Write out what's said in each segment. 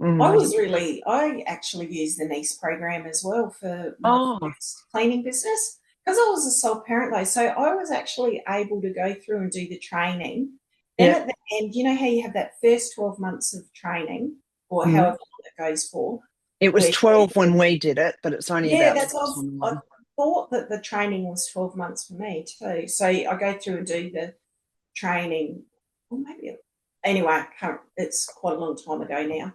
Mm. I actually used the niece program as well for my Oh, first cleaning business because I was a sole parent though. So I was actually able to go through and do the training. Then yeah. at the end, you know how you have that first 12 months of training or however Mm. long it goes for, It was where 12 when we did it, but it's only yeah, about that's 6 what on I one. thought that the training was 12 months for me too. So I go through and do the training, or maybe anyway, I can't, it's quite a long time ago now.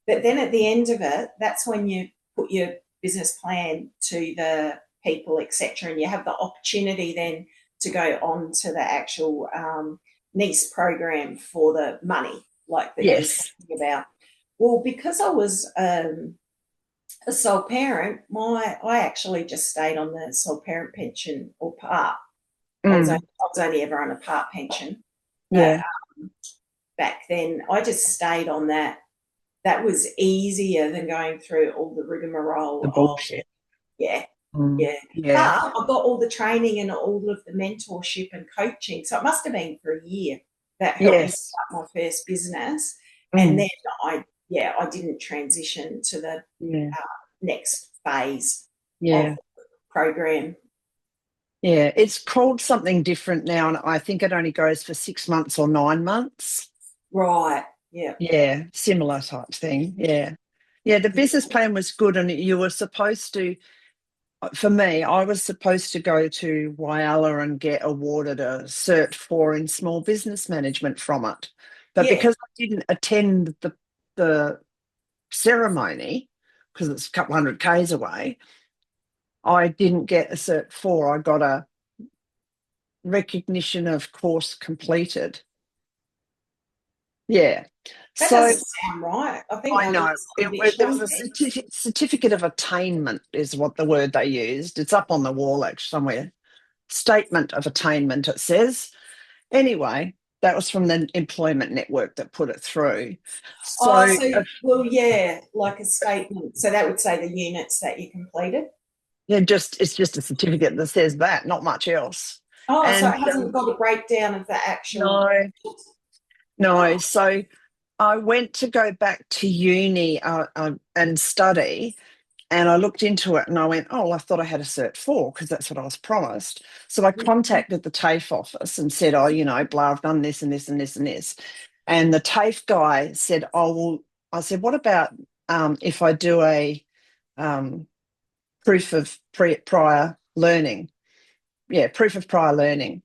But then at the end of it, that's when you put your business plan to the people, etc., and you have the opportunity then to go on to the actual NEIS program for the money, like that you were Yes. talking about. Well, because I was a sole parent, I actually just stayed on the sole parent pension or part. Mm. I was only ever on a part pension, but Yeah. back then I just stayed on that. That was easier than going through all the The rigmarole of bullshit. yeah, Mm. yeah. But Yeah. I got all the training and all of the mentorship and coaching. So it must have been for a year that helped me Yes. start my first business. And Mm. then I didn't transition to the Yeah. next phase of Yeah. the program. Yeah. It's called something different now, and I think it only goes for 6 months or 9 months. Right. Yeah. Yeah. Similar type thing. Yeah. Yeah. The business plan was good, and you were supposed to, for me, I was supposed to go to Wyala and get awarded a Cert 4 in small business management from it. But Yeah. because I didn't attend the ceremony, because it's a couple hundred Ks away, I didn't get a Cert 4. I got a recognition of course completed. Yeah. That So doesn't sound right. I think I that know looks a bit there was a shonky. certificate of attainment, is what the word they used. It's up on the wall actually somewhere. Statement of attainment, it says. Anyway, that was from the employment network that put it through. Oh, So, so well, yeah, like a statement. So that would say the units that you completed. yeah, just it's just a certificate that says that, not much else. Oh, so And it hasn't got a breakdown of the actual. no, no. Oh, So I went to go back to uni and study, and I looked into it and I went, oh, well, I thought I had a Cert 4 because that's what I was promised. So I contacted the TAFE office and said, oh, blah, I've done this and this and this and this. And the TAFE guy said, oh, well, I said, what about if I do a um, proof of prior learning? Yeah, proof of prior learning.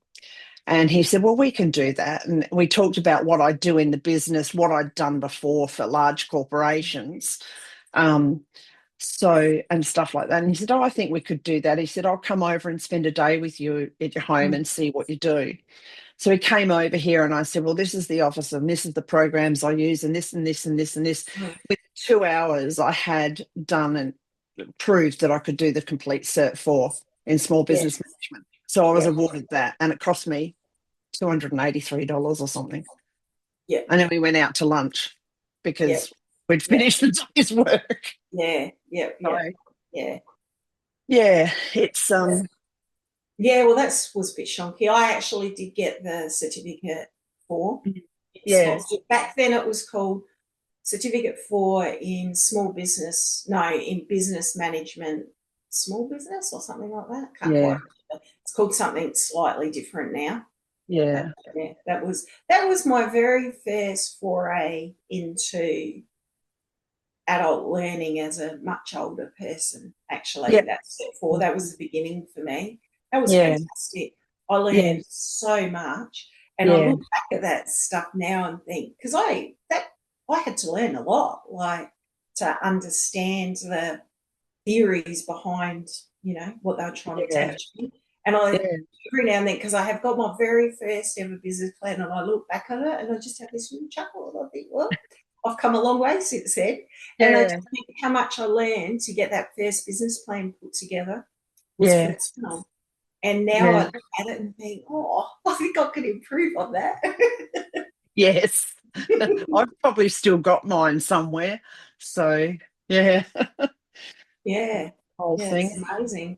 And he said, well, we can do that. And we talked about what I do in the business, what I'd done before for large corporations. Um, and stuff like that. And he said, oh, I think we could do that. He said, I'll come over and spend a day with you at your home and see what you do. So he came over here and I said, well, this is the office and this is the programs I use and this and this and this and this. mm, Within 2 hours, I had done and proved that I could do the complete Cert 4 in small yeah, business management. So I was yeah, awarded that, and it cost me $283 or something. yeah, And then we went out to lunch yeah, because we'd yeah, finished the day's work. yeah, yeah, So yeah, yeah. yeah, it's Yeah, well, that was a bit shonky. I actually did get the certificate for yeah, back then it was called certificate for in small business, no, in business management, small business or something like that. Can't quite yeah, remember. It's called something slightly different now. But yeah, yeah, that was my very first foray into adult learning as a much older person. Actually, yeah, that's step four. That was the beginning for me. That was yeah, fantastic. I yeah, learned so much, and I yeah, look back at that stuff now and think because I had to learn a lot, like to understand the theories behind what they were trying to yeah, teach me. And I yeah, every now and then because I have got my very first ever business plan, and I look back at it and I just have this little chuckle, and I think, well, I've come a long way since then. And I just yeah, think how much I learned to get that first business plan put together was yeah, phenomenal. And now I yeah, look at it and think, oh, I think I could improve on that. yes. I've probably still got mine somewhere. So yeah, Yeah, whole yeah, it's thing. amazing.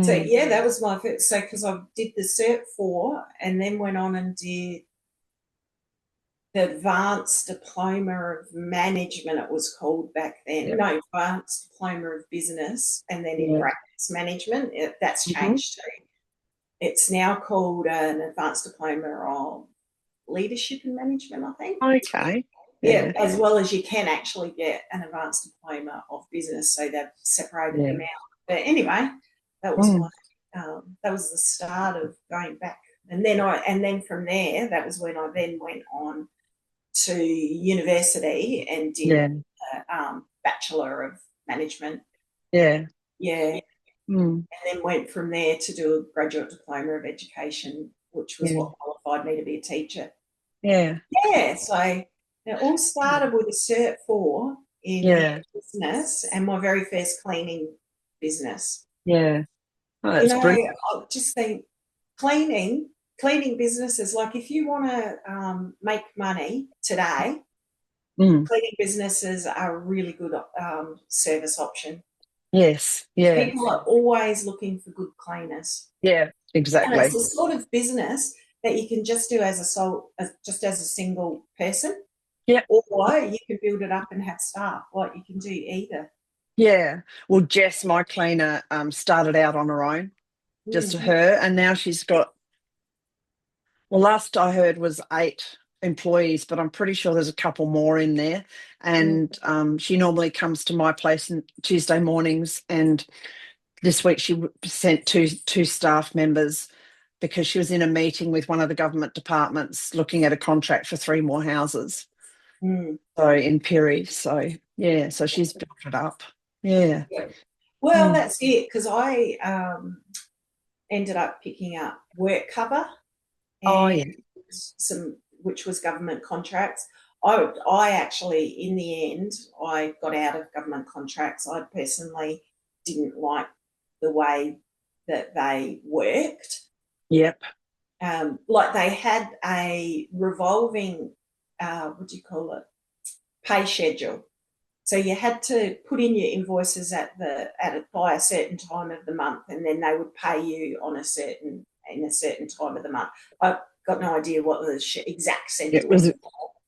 So Mm. yeah, that was my first. So because I did the Cert 4 and then went on and did the Advanced Diploma of Management, it was called back then. Yeah. No, Advanced Diploma of Business, and then in Yeah. brackets management. That's Hmm. changed too. It's now called an Advanced Diploma of Leadership and Management, I think. Okay. Yeah, Yeah. as well as you can actually get an Advanced Diploma of Business, so they've separated Yeah. them out. But anyway, that was my Mm. that was the start of going back, and then from there, that was when I then went on to university and did Yeah. Bachelor of Management. Yeah. Yeah, Mm. and then went from there to do a graduate diploma of education, which was Yeah. what qualified me to be a teacher. Yeah. Yeah, so it all started with a Cert 4 in Yeah. business and my very first cleaning business. Yeah. Oh, You that's know, brilliant. I just think cleaning, cleaning businesses, like if you want to make money today, Mm. cleaning businesses are a really good service option. Yes. Yeah. People are always looking for good cleaners. Yeah. And it's Exactly. the sort of business that you can just do as just as a single person, Yeah. or you can build it up and have staff. Like you can do either. Yeah. Well, Jess, my cleaner, started out on her own, just Mm, her, and now she's got, well, last I heard was 8 employees, but I'm pretty sure there's a couple more in there. mm, And she normally comes to my place on Tuesday mornings. And this week she sent two staff members because she was in a meeting with one of the government departments looking at a contract for 3 more houses. mm. So in Perry. So yeah, so she's built it up. Yeah. Yeah. Well, Mm. that's it. Because I ended up picking up work cover Oh and yeah. some, which was government contracts. I actually, in the end, I got out of government contracts. I personally didn't like the way that they worked. Yep. Like they had a revolving, what do you call it, pay schedule. So you had to put in your invoices by a certain time of the month, and then they would pay you on a certain time of the month. I've got no idea what the exact It schedule was is.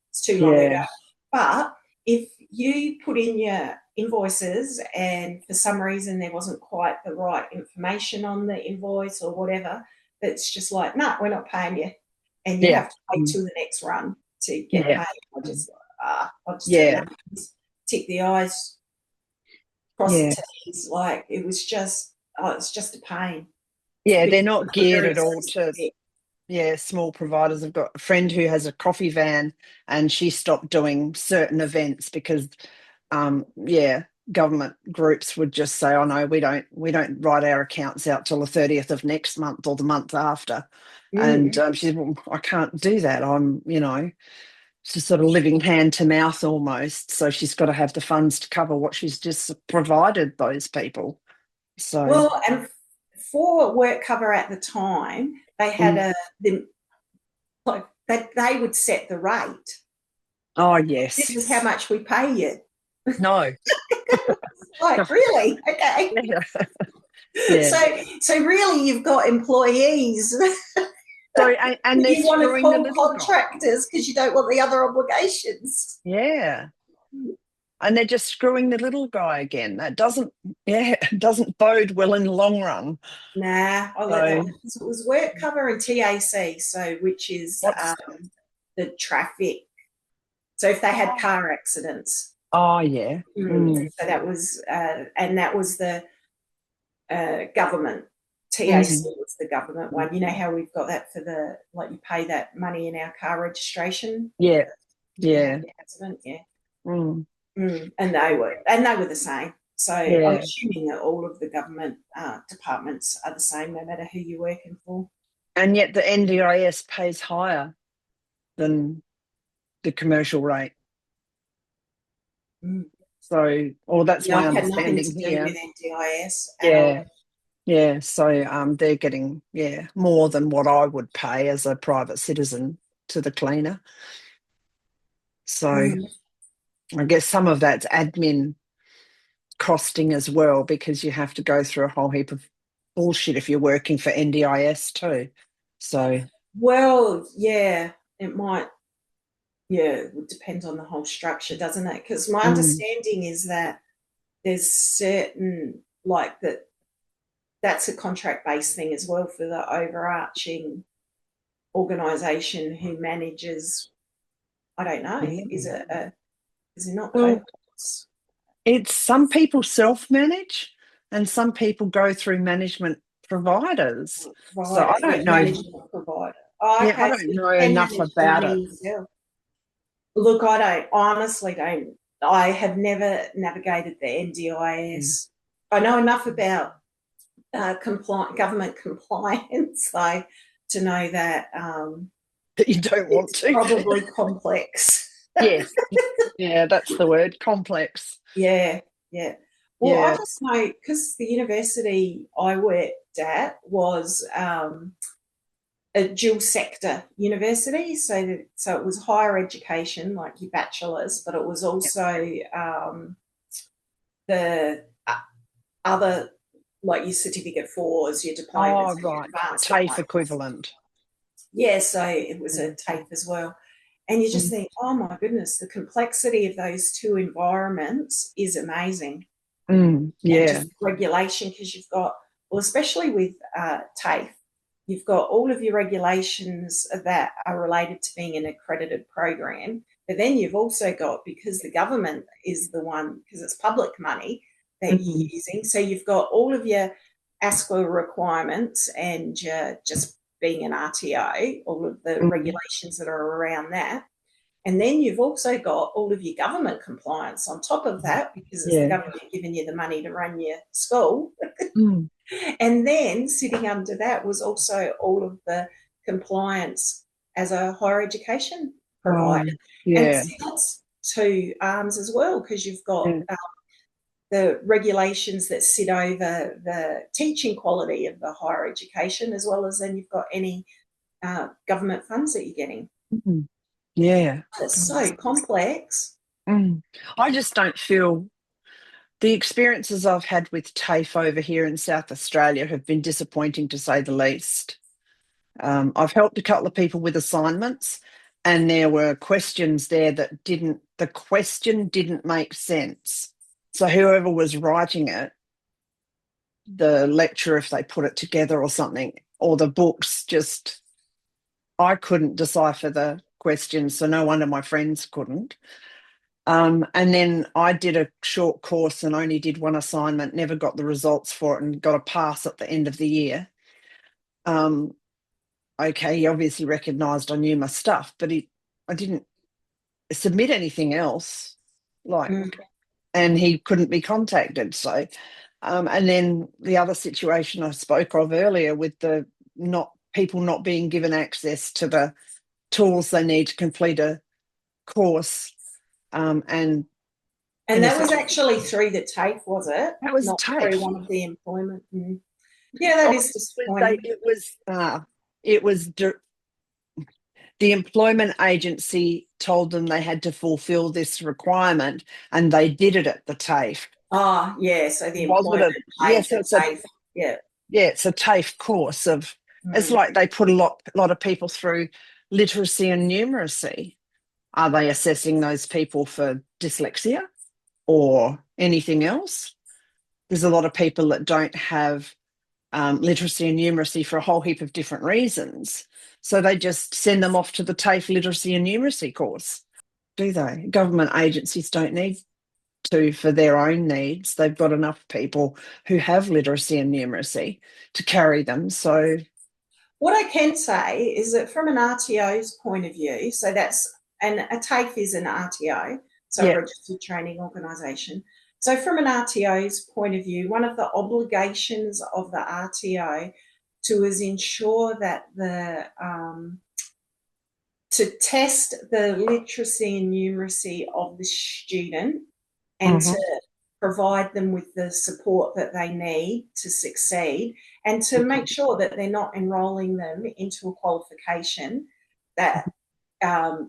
It's too long ago. yeah. But if you put in your invoices and for some reason there wasn't quite the right information on the invoice or whatever, it's just like, no, we're not paying you. And you Yeah. have to wait Mm. till the next run to get Yeah. paid. I just had Yeah. no, tick the I's, cross the Yeah. T's. Like it was just, it's just a pain Yeah. They're because not it's geared very at all to, specific. yeah, small providers. I've got a friend who has a coffee van and she stopped doing certain events because yeah, government groups would just say, oh no, we don't write our accounts out till the 30th of next month or the month after. And Mm. she said, well, I can't do that. She's sort of living hand to mouth almost. So she's got to have the funds to cover what she's just provided those people. So Well, and for work cover at the time, they had mm. like they would set the rate. Oh This yes. is how much we pay you. No. Like really? Okay. Yeah. Yeah. So really, you've got employees. So and they're You want to screwing the call little guy. contractors because you don't want the other obligations. Yeah. And they're just screwing the little guy again. That doesn't, yeah, it doesn't bode well in the long run. Nah, I'll let that So one. So it was work cover and TAC, so which is what's the traffic. So if they had oh, car accidents, oh yeah. Mm, so that was and that was the government. TAC mm, was the government one. You know how we've got that for the, like you pay that money in our car registration yeah, if you have yeah. the accident, yeah. Mm, And they were the same. So I'm yeah. assuming that all of the government departments are the same, no matter who you're working for. And yet the NDIS pays higher than the commercial rate. Mm. So, or that's Yeah, my I've had nothing understanding to do with here. NDIS at all. Yeah. Yeah. So they're getting, yeah, more than what I would pay as a private citizen to the cleaner. So Mm. I guess some of that's admin costing as well because you have to go through a whole heap of bullshit if you're working for NDIS too. So Well, yeah, it might. Yeah, it would depend on the whole structure, doesn't it? Because my Mm. understanding is that there's certain, like, that's a contract based thing as well for the overarching organisation who manages. I don't know. Is Mm. it is it not Well, cohorts? it's some people self-manage and some people go through management providers. So I Provider, yeah, don't know. management provider. Oh, Yeah, I okay, so don't you know can enough manage the about it. money yourself. Look, I don't, honestly don't. I have never navigated the Mm. NDIS. I know enough about government compliance, though, to know that You don't want it's to. probably complex. Yes. Yeah, that's the word, complex. Yeah, yeah. Well, I Yeah. just know because the university I worked at was a dual sector university, so it was higher education, like your bachelor's, but it was Yeah. also the other, like your certificate fours, your Oh, diplomas, and your right. advanced TAFE diplomas. equivalent. Yeah, so it was a Mm. TAFE as well. And you just Mm. think, oh my goodness, the complexity of those two environments is amazing. Mm. And Yeah. just regulation, because you've got, well, especially with TAFE, you've got all of your regulations that are related to being an accredited program. But then you've also got, because the government is the one, because it's public money that you're Mm. using, so you've got all of your ASQA requirements and just being an RTO, all of the Mm. regulations that are around that. And then you've also got all of your government compliance on top of that, because it's the Yeah. government giving you the money to run your school. Mm. And then sitting under that was also all of the compliance as a higher education provider. And Yeah. see, that's two arms as well, because you've got Yeah. the regulations that sit over the teaching quality of the higher education, as well as then you've got any government funds that you're getting. Mm. Yeah. It's so complex. Mm. I just don't feel the experiences I've had with TAFE over here in South Australia have been disappointing to say the least. I've helped a couple of people with assignments, and there were questions there that the question didn't make sense. So whoever was writing it, the lecturer, if they put it together or something, or the books, just, I couldn't decipher the questions, so no wonder my friends couldn't. And then I did a short course and only did one assignment, never got the results for it, and got a pass at the end of the year. Um, okay, he obviously recognised I knew my stuff, but I didn't submit anything else, like, Mm. and he couldn't be contacted. So, and then the other situation I spoke of earlier with the not people not being given access to the tools they need to complete a course, and And in a that was situation actually through the TAFE, was it? that was Not through TAFE. one of the employment. Mm. Yeah, that Oh, is they, disappointing. it was the employment agency told them they had to fulfil this requirement, and they did it at the TAFE. Ah, yeah. So the Was it employment a paid yes? the It's a TAFE. Yeah. yeah, it's a TAFE course of. It's Mm. like they put a lot of people through literacy and numeracy. Are they assessing those people for dyslexia or anything else? There's a lot of people that don't have literacy and numeracy for a whole heap of different reasons. So they just send them off to the TAFE literacy and numeracy course, do they? Government agencies don't need to for their own needs. They've got enough people who have literacy and numeracy to carry them. So, What I can say is that from an RTO's point of view, so that's, and a TAFE is an RTO, so a yeah. registered training organisation. So from an RTO's point of view, one of the obligations of the RTO to is ensure that to test the literacy and numeracy of the student and Mm-hmm. to provide them with the support that they need to succeed, and to make sure that they're not enrolling them into a qualification that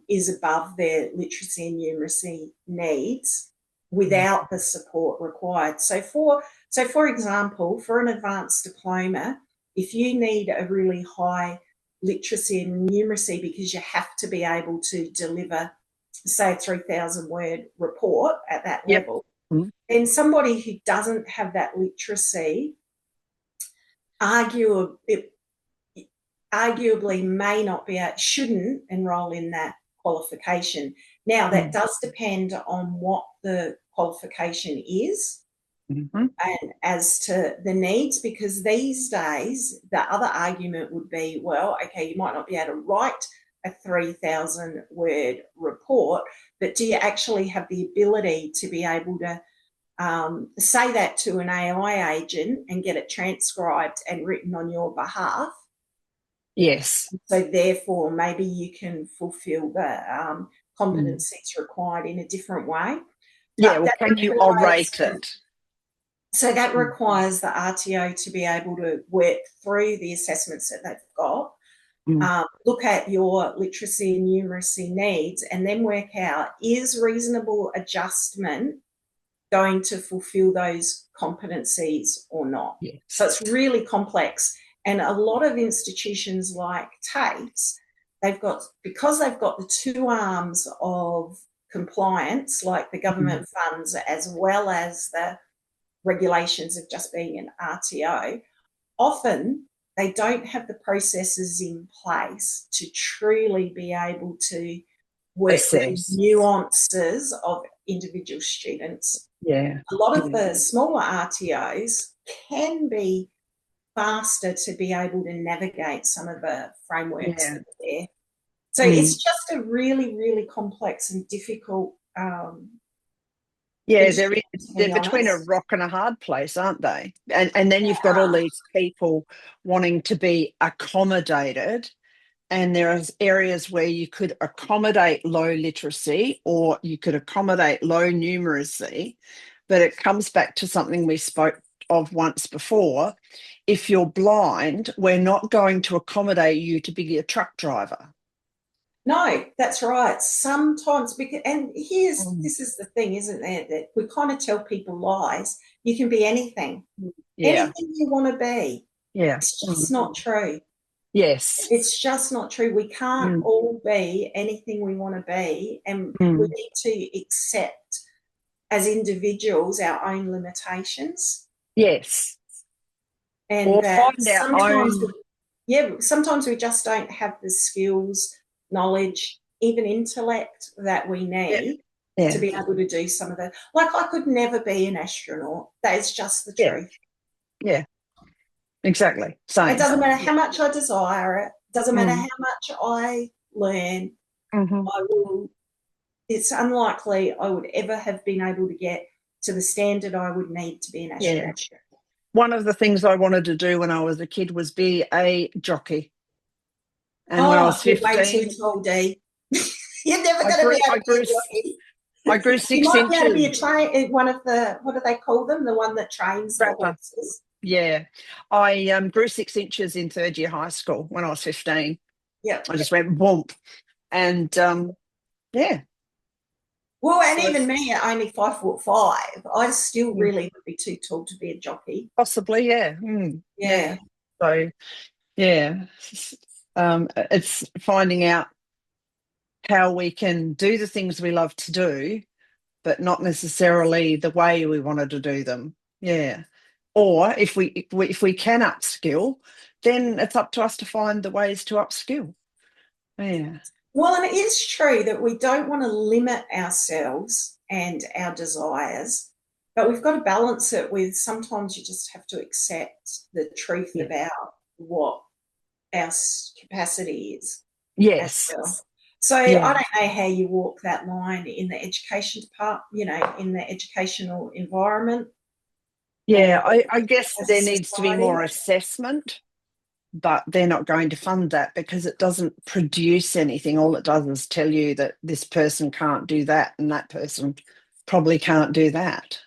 is above their literacy and numeracy needs without the support required. So for example, for an advanced diploma, if you need a really high literacy and numeracy because you have to be able to deliver say a 3,000 word report at that Yep. level, Mm. then somebody who doesn't have that literacy arguably may not be shouldn't enrol in that qualification. Now, that does depend on what the qualification is Mm-hmm. and as to the needs, because these days the other argument would be, well, okay, you might not be able to write a 3,000 word report, but do you actually have the ability to be able to say that to an AI agent and get it transcribed and written on your behalf? Yes. So therefore, maybe you can fulfil the competencies required in a different way. Yeah, But well, that can you requires orate it? so that requires the RTO to be able to work through the assessments that they've got, look at your literacy and numeracy needs, and then work out, is reasonable adjustment going to fulfill those competencies or not? Yes. So it's really complex. And a lot of institutions like TAFEs, because they've got the two arms of compliance, like the government funds as well as the regulations of just being an RTO, often they don't have the processes in place to truly be able to work with the Assess. nuances of individual students. Yeah. A lot of the smaller RTOs can be faster to be able to navigate some of the frameworks that are there. So it's just a really, really complex and difficult Yeah, issue, to they're be between a honest. rock and a hard place, aren't they? And then you've got all these people wanting to be accommodated, and there are areas where you could accommodate low literacy or you could accommodate low numeracy, but it comes back to something we spoke of once before. If you're blind, we're not going to accommodate you to be a truck driver. No, that's right. Sometimes, because, and this is the thing, isn't there, that we kind of tell people lies. You can be anything, Yeah. anything you want to be. Yeah. It's just not true. Yes. It's just not true. We can't all be anything we want to be, and we need to accept as individuals our own limitations, Yes. and Or that find our own. sometimes we just don't have the skills, knowledge, even intellect that we need to be able to do some of the, like, I could never be an astronaut. That is just the truth. Yeah, exactly. Same. It doesn't matter how much I desire it, doesn't matter how Mm. much I learn, Mm-hmm. I will, it's unlikely I would ever have been able to get to the standard I would need to be an Yeah. astronaut. One of the things I wanted to do when I was a kid was be a jockey. And when I was You're way 15, too tall, Dee. You're never I going to grew, be able I to be grew, a jockey. I grew You 6 might be able to be a inches. one of the, what do they call them? The one that trains the Rapper. horses. Yeah. I grew 6 inches in third year high school when I was 15. Yeah. I just went boom. And yeah. Well, and So even me at only 5'5", I still really would be too tall to be a jockey. possibly, yeah. Yeah. So yeah. It's finding out how we can do the things we love to do, but not necessarily the way we wanted to do them. Yeah. Or if we can upskill, then it's up to us to find the ways to upskill. Yeah. Well, and it is true that we don't want to limit ourselves and our desires, but we've got to balance it with, sometimes you just have to accept the truth Yeah. about what our capacity is as Yes. well. So Yeah. I don't know how you walk that line in the education department, in the educational environment. Yeah. I guess As a there needs to be society. more assessment, but they're not going to fund that because it doesn't produce anything. All it does is tell you that this person can't do that and that person probably can't do that.